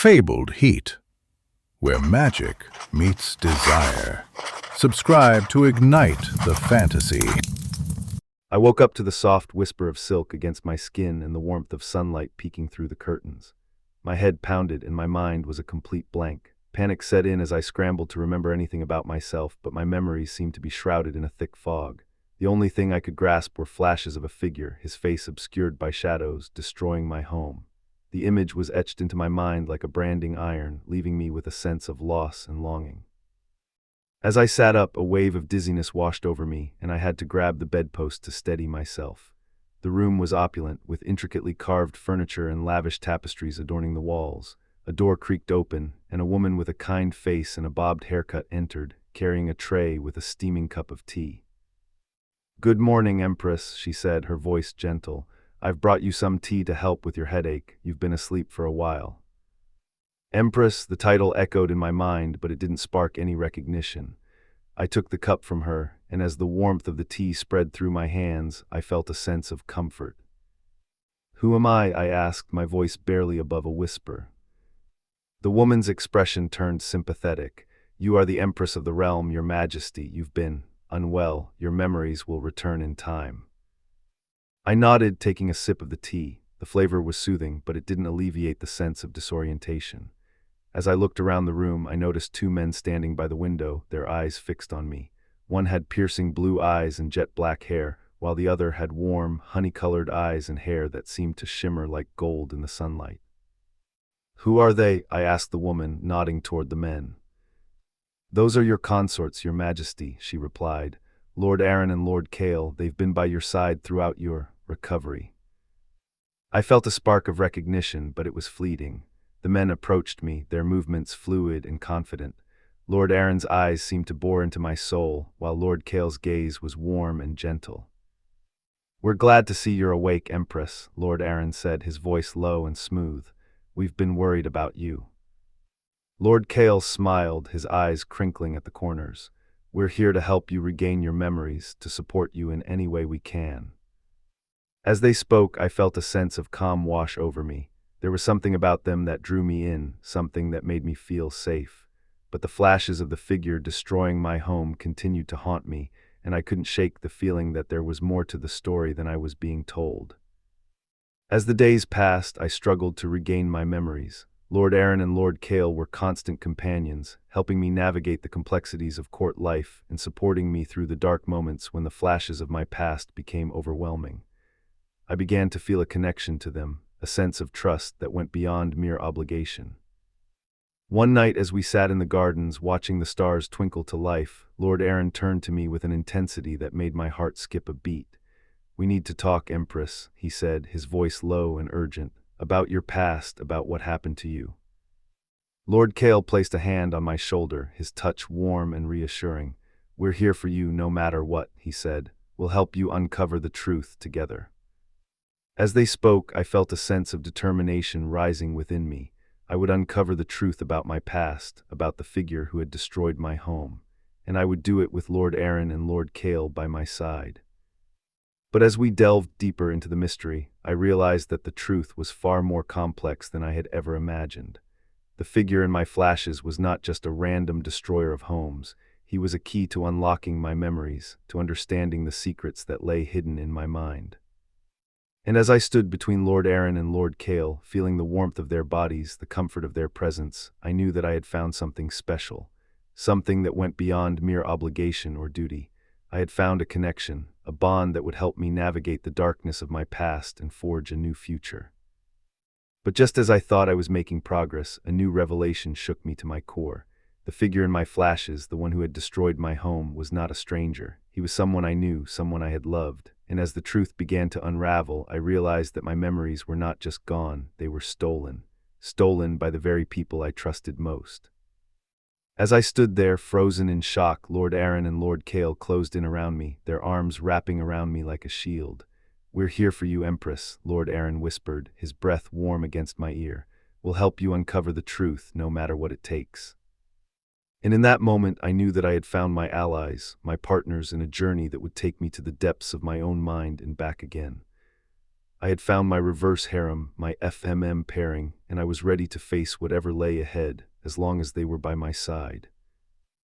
fabled heat, where magic meets desire. Subscribe to ignite the fantasy. I woke up to the soft whisper of silk against my skin and the warmth of sunlight peeking through the curtains. My head pounded and my mind was a complete blank. Panic set in as I scrambled to remember anything about myself, but my memories seemed to be shrouded in a thick fog. The only thing I could grasp were flashes of a figure, his face obscured by shadows, destroying my home. The image was etched into my mind like a branding iron, leaving me with a sense of loss and longing. As I sat up, a wave of dizziness washed over me, and I had to grab the bedpost to steady myself. The room was opulent, with intricately carved furniture and lavish tapestries adorning the walls. A door creaked open, and a woman with a kind face and a bobbed haircut entered, carrying a tray with a steaming cup of tea. "Good morning, Empress," she said, her voice gentle. "I've brought you some tea to help with your headache. You've been asleep for a while." Empress, the title echoed in my mind, but it didn't spark any recognition. I took the cup from her, and as the warmth of the tea spread through my hands, I felt a sense of comfort. "Who am I?" asked, my voice barely above a whisper. The woman's expression turned sympathetic. "You are the Empress of the realm, Your Majesty. You've been unwell. Your memories will return in time." I nodded, taking a sip of the tea. The flavor was soothing, but it didn't alleviate the sense of disorientation. As I looked around the room, I noticed two men standing by the window, their eyes fixed on me. One had piercing blue eyes and jet black hair, while the other had warm, honey-colored eyes and hair that seemed to shimmer like gold in the sunlight. "Who are they?" I asked the woman, nodding toward the men. "Those are your consorts, Your Majesty," she replied. "Lord Aaron and Lord Kale, they've been by your side throughout your recovery." I felt a spark of recognition, but it was fleeting. The men approached me, their movements fluid and confident. Lord Aaron's eyes seemed to bore into my soul, while Lord Kale's gaze was warm and gentle. "We're glad to see you're awake, Empress," Lord Aaron said, his voice low and smooth. "We've been worried about you." Lord Kale smiled, his eyes crinkling at the corners. "We're here to help you regain your memories, to support you in any way we can." As they spoke, I felt a sense of calm wash over me. There was something about them that drew me in, something that made me feel safe. But the flashes of the figure destroying my home continued to haunt me, and I couldn't shake the feeling that there was more to the story than I was being told. As the days passed, I struggled to regain my memories. Lord Aaron and Lord Kale were constant companions, helping me navigate the complexities of court life and supporting me through the dark moments when the flashes of my past became overwhelming. I began to feel a connection to them, a sense of trust that went beyond mere obligation. One night as we sat in the gardens watching the stars twinkle to life, Lord Aaron turned to me with an intensity that made my heart skip a beat. "We need to talk, Empress," he said, his voice low and urgent, "about your past, about what happened to you." Lord Kale placed a hand on my shoulder, his touch warm and reassuring. "We're here for you no matter what," he said. "We'll help you uncover the truth together." As they spoke, I felt a sense of determination rising within me. I would uncover the truth about my past, about the figure who had destroyed my home, and I would do it with Lord Aaron and Lord Kale by my side. But as we delved deeper into the mystery, I realized that the truth was far more complex than I had ever imagined. The figure in my flashes was not just a random destroyer of homes. He was a key to unlocking my memories, to understanding the secrets that lay hidden in my mind. And as I stood between Lord Aaron and Lord Kale, feeling the warmth of their bodies, the comfort of their presence, I knew that I had found something special, something that went beyond mere obligation or duty. I had found a connection, a bond that would help me navigate the darkness of my past and forge a new future. But just as I thought I was making progress, a new revelation shook me to my core. The figure in my flashes, the one who had destroyed my home, was not a stranger. He was someone I knew, someone I had loved. And as the truth began to unravel, I realized that my memories were not just gone, they were stolen. Stolen by the very people I trusted most. As I stood there, frozen in shock, Lord Aaron and Lord Kale closed in around me, their arms wrapping around me like a shield. "We're here for you, Empress," Lord Aaron whispered, his breath warm against my ear. "We'll help you uncover the truth, no matter what it takes." And in that moment, I knew that I had found my allies, my partners in a journey that would take me to the depths of my own mind and back again. I had found my reverse harem, my FMM pairing, and I was ready to face whatever lay ahead, as long as they were by my side.